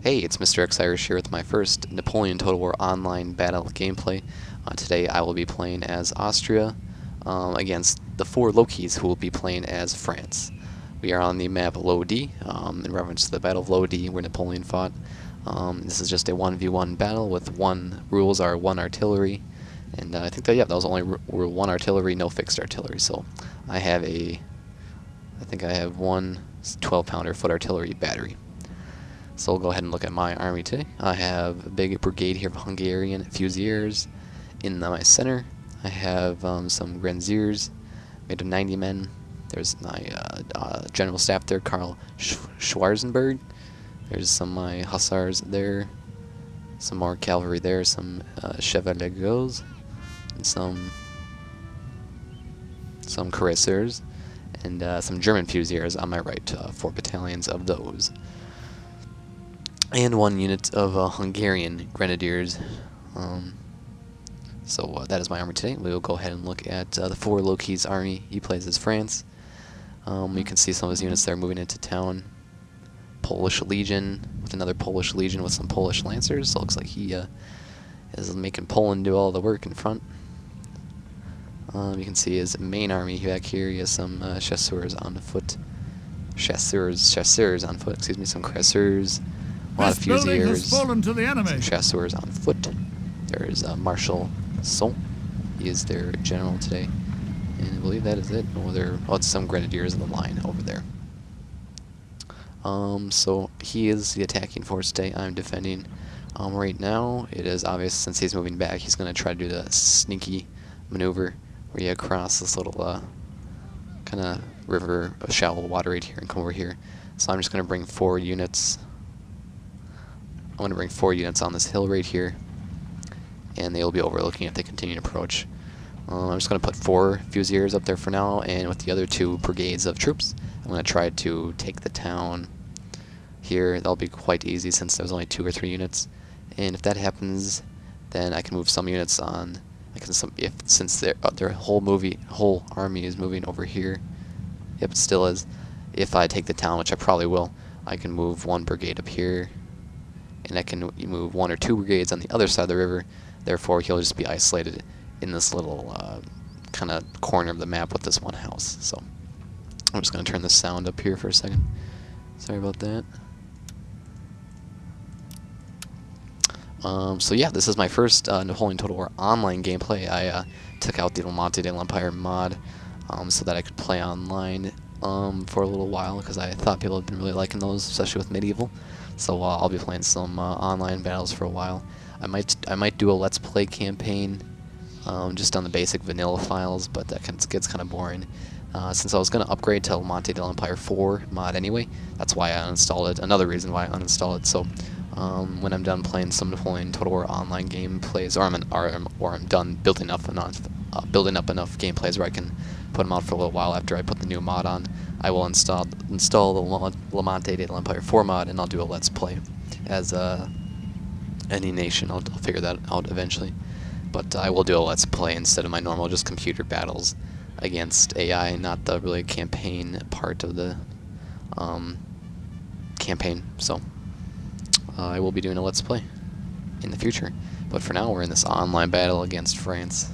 Hey, it's mrXirish here with my first Napoleon Total War Online Battle gameplay. Today I will be playing as Austria against the four Lokis who will be playing as France. We are on the map Lodi, in reference to the Battle of Lodi where Napoleon fought. This is just a 1v1 battle with rules are one artillery, and I think that was only rule one artillery, no fixed artillery. So I think I have one 12-pounder foot artillery battery. So we'll go ahead and look at my army today. I have a big brigade here of Hungarian Fusiliers. In my center, I have some Grenadiers made of 90 men. There's my general staff there, Karl Schwarzenberg. There's some of my hussars there. Some more cavalry there, some chevaliers, and some cuirassiers, and some German Fusiliers on my right, 4 battalions of those. And 1 unit of Hungarian Grenadiers. So that is my army today. We will go ahead and look at the 4 Loki's army. He plays as France. You can see some of his units there moving into town. Polish Legion with another Polish Legion with some Polish Lancers. So it looks like he is making Poland do all the work in front. You can see his main army back here. He has some chasseurs on foot. Chasseurs on foot, excuse me, some cuirassiers. A lot of Fusiliers, some chasseurs on foot. There's Marshal Son. He is their general today. And I believe that is it. It's some Grenadiers in the line over there. So he is the attacking force today. I'm defending. Right now, it is obvious since he's moving back, he's going to try to do the sneaky maneuver where you cross this little kind of river, shallow water right here and come over here. So I'm just going to bring 4 units. I'm going to bring 4 units on this hill right here, and they will be overlooking if they continue to approach. I'm just going to put 4 Fusiliers up there for now, and with the other 2 brigades of troops, I'm going to try to take the town here. That'll be quite easy since there's only 2 or 3 units, and if that happens, then I can move some units on. Since their whole army is moving over here. Yep, it still is. If I take the town, which I probably will, I can move 1 brigade up here, and I can move 1 or 2 brigades on the other side of the river. Therefore, he'll just be isolated in this little kind of corner of the map with this one house. So I'm just going to turn the sound up here for a second. Sorry about that. So yeah, this is my first Napoleon Total War online gameplay. I took out the Monte dell'Empire mod so that I could play online for a little while, because I thought people had been really liking those, especially with medieval. So I'll be playing some online battles for a while. I might do a Let's Play campaign just on the basic vanilla files, but that gets kind of boring. Since I was going to upgrade to Monte dell'Empire 4 mod anyway, that's why I uninstalled it. Another reason why I uninstalled it. So when I'm done playing some Napoleon Total War online gameplays, or I'm done building up enough gameplays where I can put them out for a little while after I put the new mod on, I will install the Monte dell'Empire 4 mod, and I'll do a Let's Play as any nation. I'll figure that out eventually. But I will do a Let's Play instead of my normal just computer battles against AI, not the really campaign part of the campaign. So I will be doing a Let's Play in the future. But for now, we're in this online battle against France.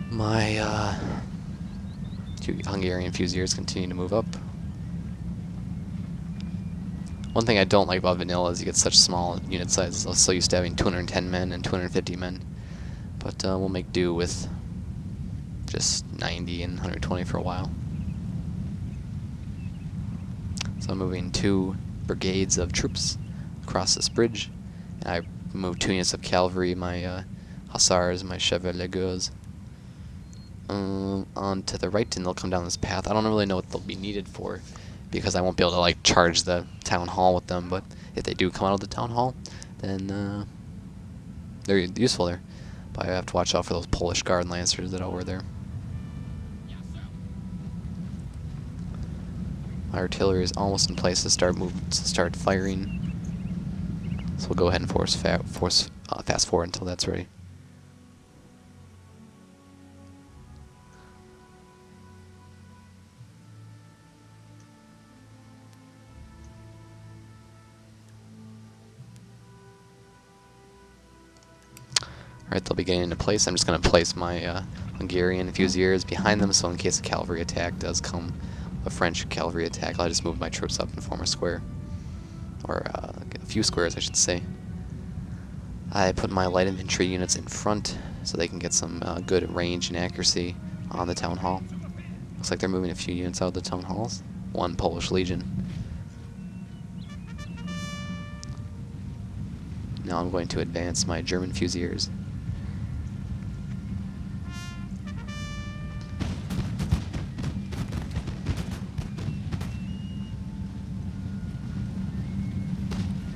My 2 Hungarian Fusiliers continue to move up. One thing I don't like about vanilla is you get such small unit sizes. I was so used to having 210 men and 250 men. But we'll make do with just 90 and 120 for a while. So I'm moving 2 brigades of troops across this bridge, and I move 2 units of cavalry, my hussars, my chevaliers, on to the right, and they'll come down this path. I don't really know what they'll be needed for, because I won't be able to like charge the town hall with them, but if they do come out of the town hall, then they're useful there. But I have to watch out for those Polish Guard Lancers that are over there. My artillery is almost in place to start firing. So we'll go ahead and fast forward until that's ready. Alright, they'll be getting into place. I'm just going to place my Hungarian Fusiliers behind them, so in case a cavalry attack does come, a French cavalry attack, I'll just move my troops up and form a square. Or a few squares, I should say. I put my light infantry units in front so they can get some good range and accuracy on the town hall. Looks like they're moving a few units out of the town halls. One Polish Legion. Now I'm going to advance my German Fusiliers.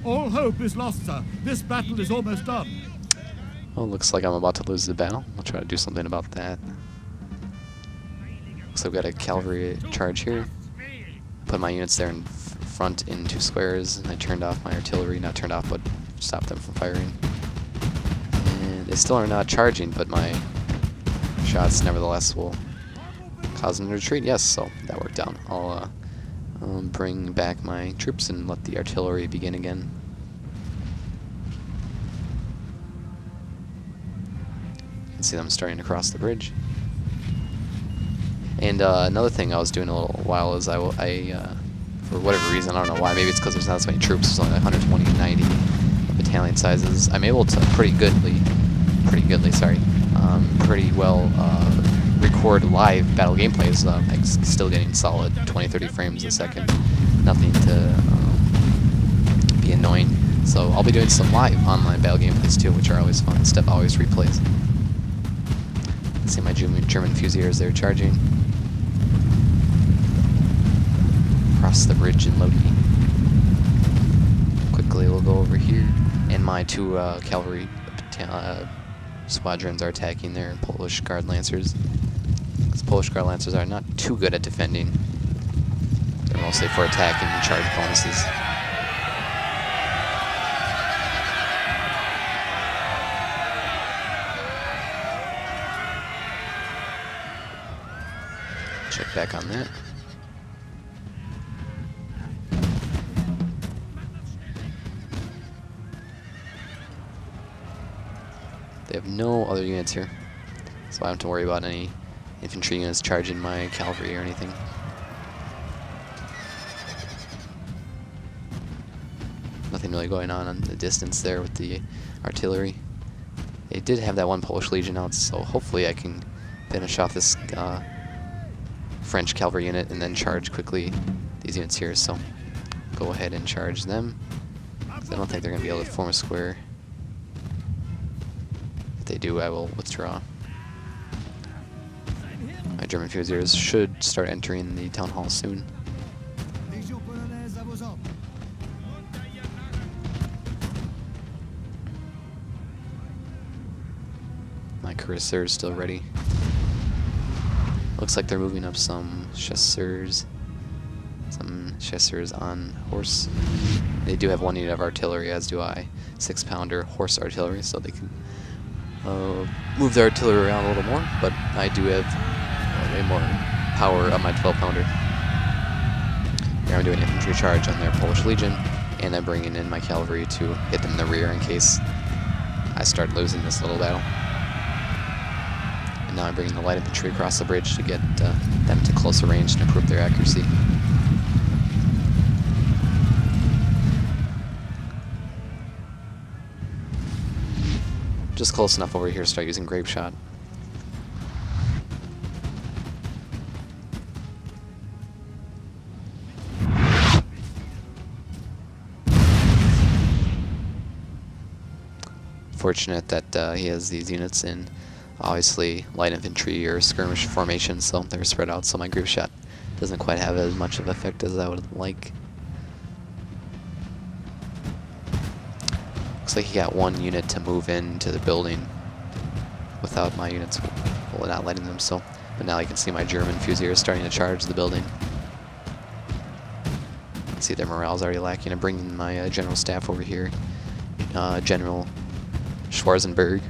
All hope is lost, sir. This battle is almost done. Well, looks like I'm about to lose the battle. I'll try to do something about that. Looks like I've got a cavalry charge here. Put my units there in front in 2 squares, and I turned off my artillery. Not turned off, but stopped them from firing. And they still are not charging, but my shots nevertheless will cause them to retreat. Yes, so that worked out. I'll bring back my troops and let the artillery begin again. You can see them starting to cross the bridge. And another thing I was doing a little while is I for whatever reason, I don't know why, maybe it's because there's not as many troops, there's only like 120 and 90 battalion sizes, I'm able to pretty well record live battle gameplays. I'm still getting solid 20-30 frames a second, nothing to be annoying. So I'll be doing some live online battle gameplays too, which are always fun. Steph always replays. See my German Fusiliers there charging. Across the bridge in Lodi. Quickly we'll go over here. And my 2 cavalry squadrons are attacking their Polish Guard Lancers. These Polish Guard Lancers are not too good at defending. They're mostly for attacking and charge bonuses. Check back on that. They have no other units here, so I don't have to worry about any infantry units charging my cavalry or anything. Nothing really going on the distance there with the artillery. They did have that 1 Polish Legion out, so hopefully I can finish off this French cavalry unit and then charge quickly these units here. So go ahead and charge them. I don't think they're going to be able to form a square. If they do, I will withdraw. My German Fusiliers should start entering the town hall soon. My cuirassier is still ready. Looks like they're moving up some chasseurs. Some chasseurs on horse. They do have 1 unit of artillery, as do I. 6-pounder horse artillery, so they can move their artillery around a little more, but I do have way more power on my 12-pounder. Here I'm doing an infantry charge on their Polish Legion, and I'm bringing in my cavalry to hit them in the rear in case I start losing this little battle. And now I'm bringing the light infantry across the bridge to get them to closer range and improve their accuracy. Just close enough over here to start using grape shot. Fortunate that he has these units in obviously light infantry or skirmish formation, so they're spread out, so my grape shot doesn't quite have as much of effect as I would like. Looks like he got 1 unit to move into the building without my units, well, not letting them, so. But now you can see my German Fusiliers starting to charge the building. See their morale's already lacking. I'm bringing my general staff over here, General Schwarzenberg,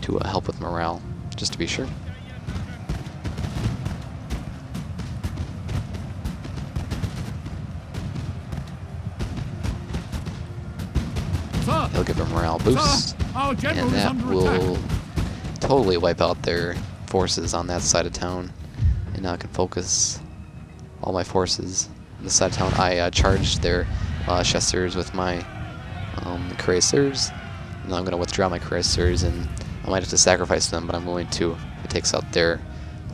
to help with morale, just to be sure. He'll give a morale boost. Our general and is that under will attack. totally wipe out their forces on that side of town. And now I can focus all my forces on this side of town. I charged their chasseurs with my cuirassiers. Now I'm going to withdraw my cuirassiers, and I might have to sacrifice them, but I'm willing to. If it takes out their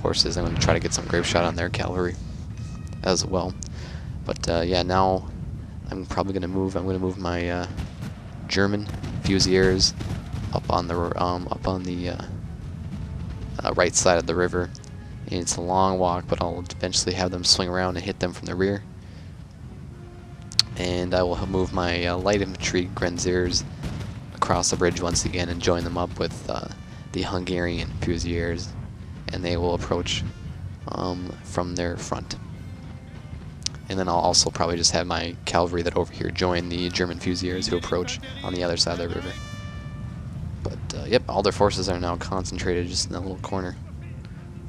horses, I'm going to try to get some grape shot on their cavalry as well. But yeah, now I'm probably going to move. I'm going to move my German fusiliers up on the right side of the river. And it's a long walk, but I'll eventually have them swing around and hit them from the rear. And I will move my light infantry grenadiers across the bridge once again and join them up with the Hungarian fusiliers, and they will approach from their front. And then I'll also probably just have my cavalry that over here join the German fusiliers who approach on the other side of the river. But yep, all their forces are now concentrated just in that little corner.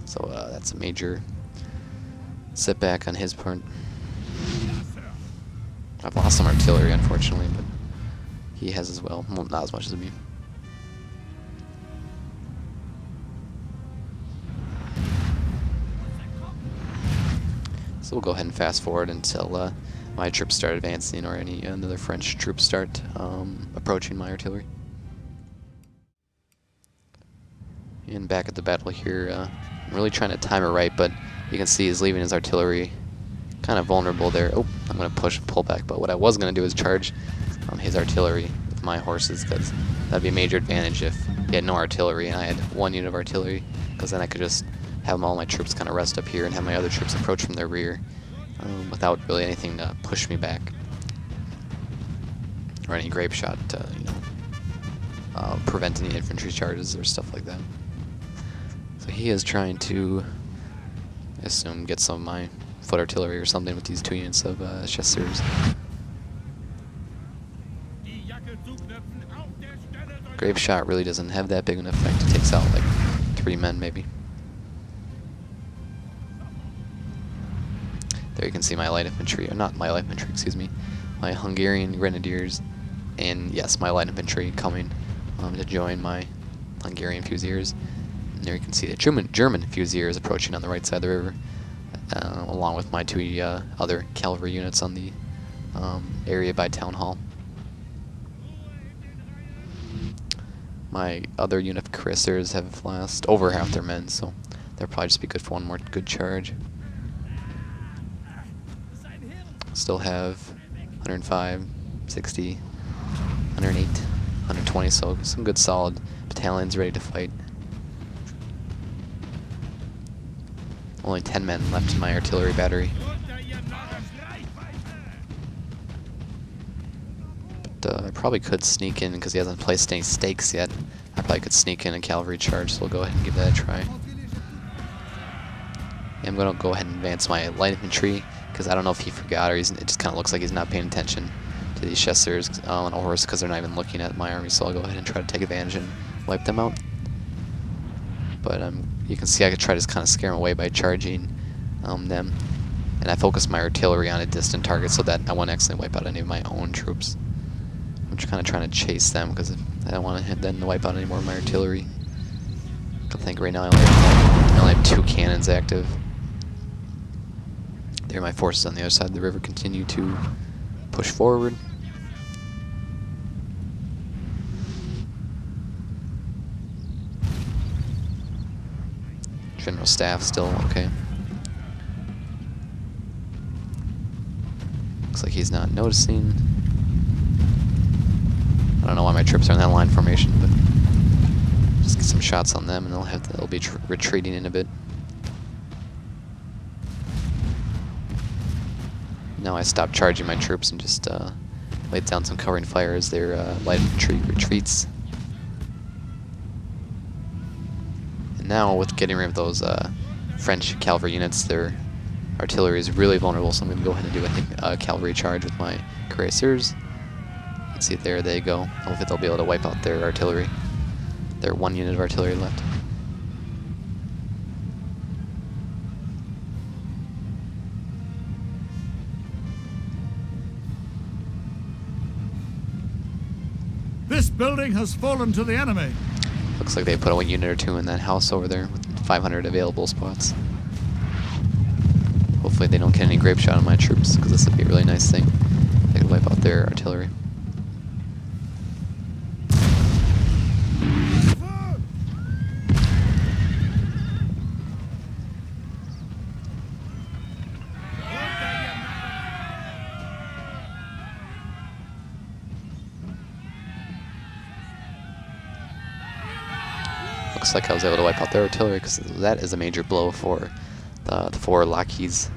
So that's a major setback on his part. I've lost some artillery, unfortunately, but he has as well. Well, not as much as me. So we'll go ahead and fast forward until my troops start advancing, or any another French troops start approaching my artillery. And back at the battle here, I'm really trying to time it right, but you can see he's leaving his artillery kind of vulnerable there. Oh, I'm going to push and pull back, but what I was going to do is charge his artillery with my horses, because that'd be a major advantage if he had no artillery and I had one unit of artillery, because then I could just have all my troops kind of rest up here and have my other troops approach from their rear without really anything to push me back, or any grape shot to, prevent any infantry charges or stuff like that. So he is trying to, I assume, get some of my foot artillery or something with these 2 units of chasseurs. Grape shot really doesn't have that big an effect. It takes out like 3 men maybe. There you can see my light infantry, or not my light infantry, excuse me, my Hungarian grenadiers, and yes, my light infantry coming to join my Hungarian fusiliers. And there you can see the German fusiliers approaching on the right side of the river, along with my 2 other cavalry units on the area by Town Hall. My other unit of cuirassiers have lost over half their men, so they'll probably just be good for one more good charge. Still have 105, 60, 108, 120, so some good solid battalions ready to fight. Only 10 men left in my artillery battery. But I probably could sneak in, because he hasn't placed any stakes yet. I probably could sneak in a cavalry charge, so we'll go ahead and give that a try. I'm going to go ahead and advance my light infantry, because I don't know if he forgot, or it just kind of looks like he's not paying attention to these chasseurs on a horse, because they're not even looking at my army, so I'll go ahead and try to take advantage and wipe them out. But you can see I could try to kind of scare them away by charging them, and I focus my artillery on a distant target so that I won't accidentally wipe out any of my own troops. I'm just kind of trying to chase them, because I don't want to then wipe out any more of my artillery. I think right now I only have 2 cannons active. There, my forces on the other side of the river continue to push forward. General staff still okay. Looks like he's not noticing. I don't know why my troops are in that line formation, but just get some shots on them, and they'll be retreating in a bit. Now I stopped charging my troops and just laid down some covering fire as their light infantry retreats. And now, with getting rid of those French cavalry units, their artillery is really vulnerable, so I'm going to go ahead and do a cavalry charge with my cuirassiers. You can see there they go. Hopefully they'll be able to wipe out their artillery. Their 1 unit of artillery left. This This building has fallen to the enemy. Looks like they put a unit or two in that house over there with 500 available spots. Hopefully they don't get any grape shot on my troops, because this would be a really nice thing. They could wipe out their artillery. Looks like I was able to wipe out their artillery, because that is a major blow for the 4 lackeys,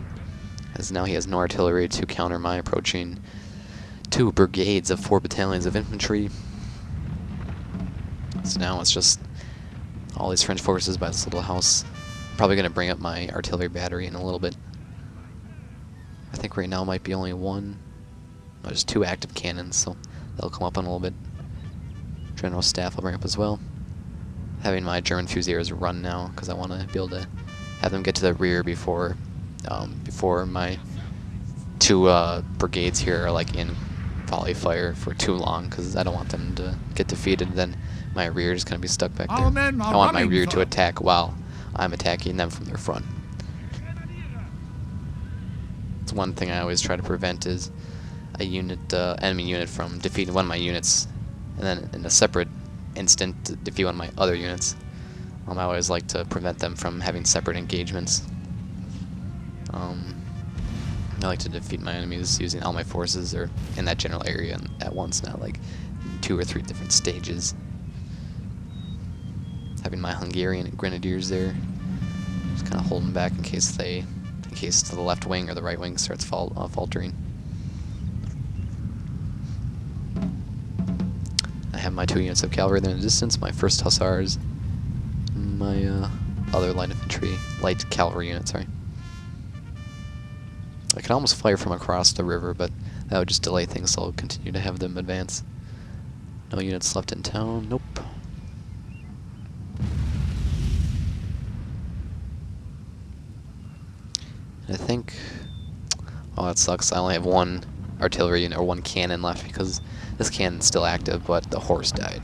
as now he has no artillery to counter my approaching 2 brigades of 4 battalions of infantry. So now it's just all these French forces by this little house. Probably going to bring up my artillery battery in a little bit. I think right now might be only 1, no, just 2 active cannons, so they'll come up in a little bit. General staff will bring up as well. Having my German fusiliers run now, because I want to be able to have them get to the rear before my 2 brigades here are like in volley fire for too long, because I don't want them to get defeated. Then my rear is going to be stuck back there. I want my rear to attack while I'm attacking them from their front. It's one thing I always try to prevent is a unit, enemy unit from defeating one of my units, and then in a separate instant to defeat one of my other units. I always like to prevent them from having separate engagements. I like to defeat my enemies using all my forces or in that general area at once, not like 2 or 3 different stages. Having my Hungarian grenadiers there, just kind of holding back in case the left wing or the right wing starts faltering. I have my 2 units of cavalry there in the distance, my 1st hussars, and my other light infantry, light cavalry unit, sorry. I could almost fire from across the river, but that would just delay things, so I'll continue to have them advance. No units left in town, nope. And I think, oh that sucks, I only have 1 artillery unit or 1 cannon left, because this cannon's still active, but the horse died.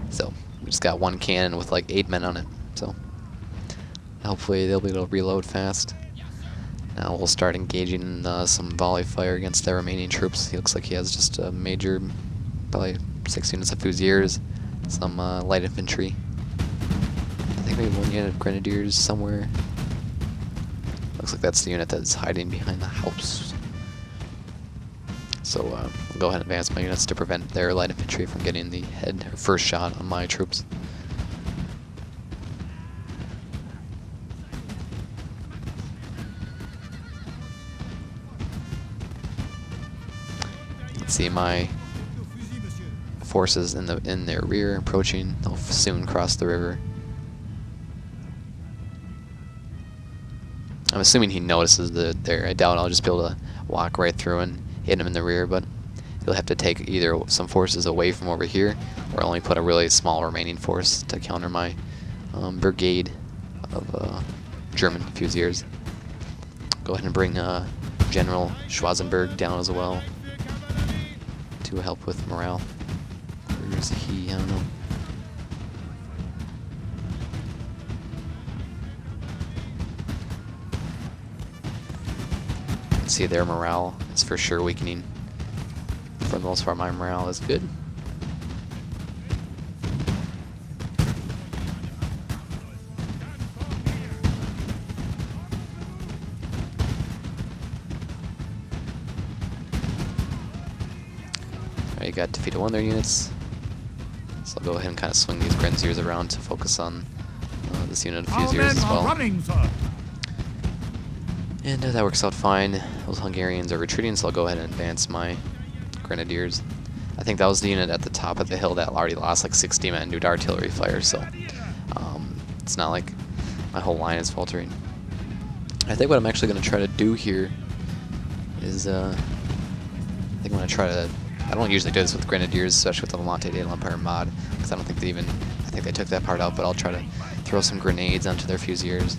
So we just got 1 cannon with like 8 men on it. So hopefully they'll be able to reload fast. Now we'll start engaging in some volley fire against the remaining troops. He looks like he has just a major, probably 6 units of fusiliers, some light infantry. I think maybe 1 unit of grenadiers somewhere. Looks like that's the unit that's hiding behind the house. So I'll go ahead and advance my units to prevent their light infantry from getting the head or first shot on my troops. Let's see my forces in their rear approaching. They'll soon cross the river. I'm assuming he notices that there. I doubt I'll just be able to walk right through and hit him in the rear, but he'll have to take either some forces away from over here, or only put a really small remaining force to counter my brigade of German fusiliers. Go ahead and bring General Schwarzenberg down as well to help with morale. Where is he? I don't know. See, their morale is for sure weakening. For the most part, my morale is good. Alright, got defeated 1 of their units. So I'll go ahead and kind of swing these grenadiers around to focus on this unit of fusiliers as well. Running, sir. And that works out fine. Those Hungarians are retreating, so I'll go ahead and advance my grenadiers. I think that was the unit at the top of the hill that already lost like 60 men due to artillery fire, so it's not like my whole line is faltering. I think what I'm actually going to try to do here is, I think I'm going to try to, I don't usually do this with grenadiers, especially with the Levante de l'Empire mod, because I don't think I think they took that part out, but I'll try to throw some grenades onto their fusiliers.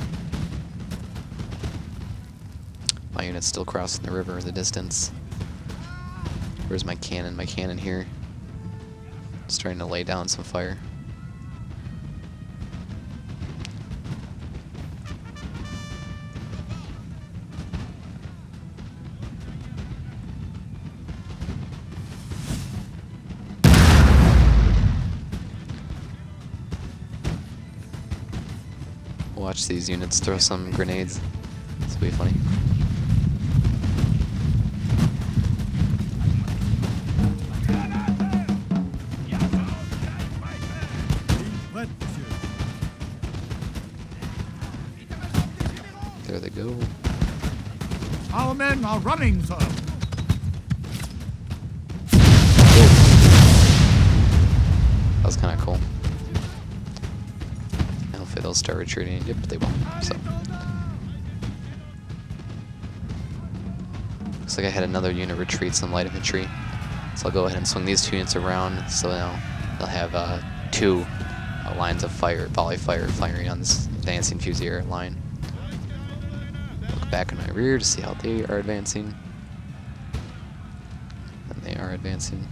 My unit's still crossing the river in the distance. Where's my cannon? My cannon here. Just trying to lay down some fire. Watch these units throw some grenades. This will be funny. There they go. Our men are running, sir. That was kind of cool. And hopefully they'll start retreating. Yep, they will. So looks like I had another unit retreat, some light infantry. So I'll go ahead and swing these 2 units around. So now they'll have 2 lines of fire, volley fire, firing on this advancing fusilier line. Look back in my rear to see how they are advancing. And they are advancing.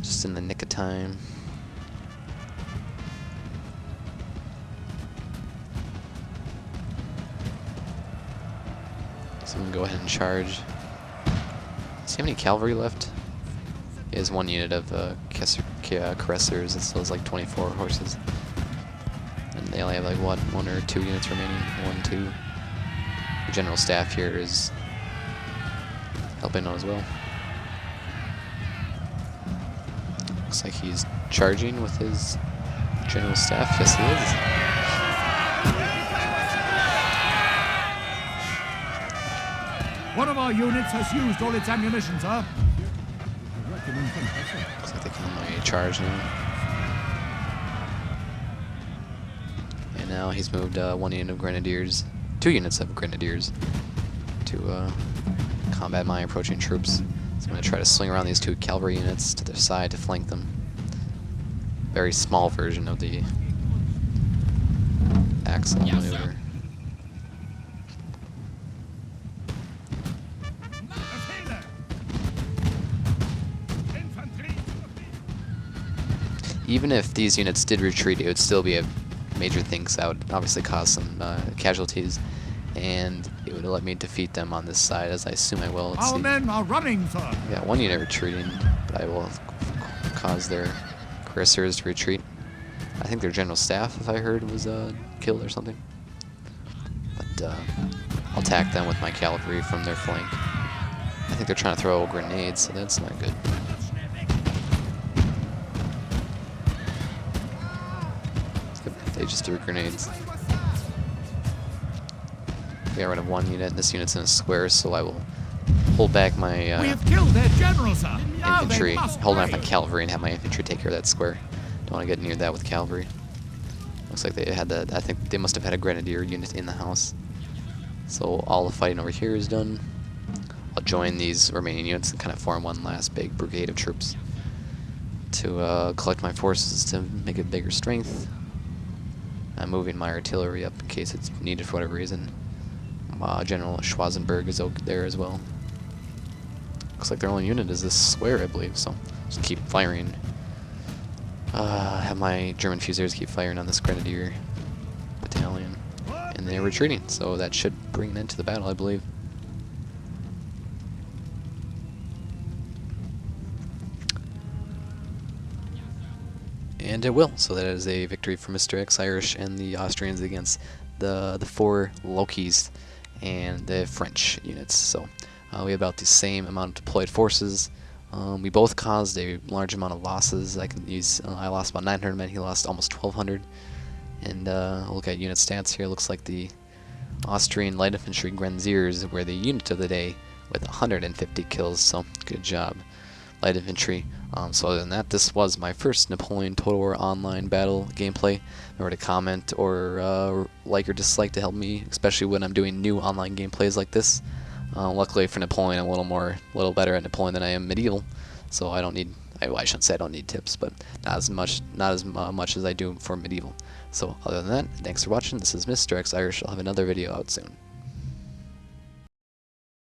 Just in the nick of time. So I'm gonna go ahead and charge. Does he have any cavalry left? He has 1 unit of caressers. It still has like 24 horses. And they only have like 1 or 2 units remaining. 1, 2. The general staff here is helping out as well. Looks like he's charging with his general staff. Yes, he is. One of our units has used all its ammunition, sir. Looks like they can only charge now. And now he's moved 1 unit of grenadiers, 2 units of grenadiers to combat my approaching troops. So I'm going to try to swing around these 2 cavalry units to their side to flank them. Very small version of the axle maneuver. Even if these units did retreat, it would still be a major thing, because that would obviously cause some casualties, and it would let me defeat them on this side, as I assume I will. Let's see. Our men are running, sir. Yeah, 1 unit retreating, but I will cause their caressers to retreat. I think their general staff, if I heard, was killed or something. But I'll attack them with my cavalry from their flank. I think they're trying to throw grenades, so that's not good. They just threw grenades. We got rid of 1 unit. This unit's in a square, so I will hold back my we have killed their general, sir. infantry, hold back my cavalry, and have my infantry take care of that square. Don't want to get near that with cavalry. Looks like they had that. I think they must have had a grenadier unit in the house. So all the fighting over here is done. I'll join these remaining units and kind of form 1 last big brigade of troops to collect my forces to make it bigger strength. I'm moving my artillery up in case it's needed for whatever reason. General Schwarzenberg is there as well. Looks like their only unit is this square, I believe, so just keep firing. Have my German fusiliers keep firing on this grenadier battalion. And they're retreating, so that should bring an end to the battle, I believe. And it will. So that is a victory for mrXirish and the Austrians against the 4 Lokis and the French units. So we have about the same amount of deployed forces. We both caused a large amount of losses. I lost about 900 men. He lost almost 1,200. And look at unit stats here. Looks like the Austrian light infantry Grenadiers were the unit of the day with 150 kills. So good job, light infantry. So other than that, this was my first Napoleon Total War Online Battle gameplay. Remember to comment or like or dislike to help me, especially when I'm doing new online gameplays like this. Luckily for Napoleon, I'm a little better at Napoleon than I am medieval, so I don't need. I shouldn't say I don't need tips, but not as much as I do for medieval. So other than that, thanks for watching. This is mrXirish. I'll have another video out soon.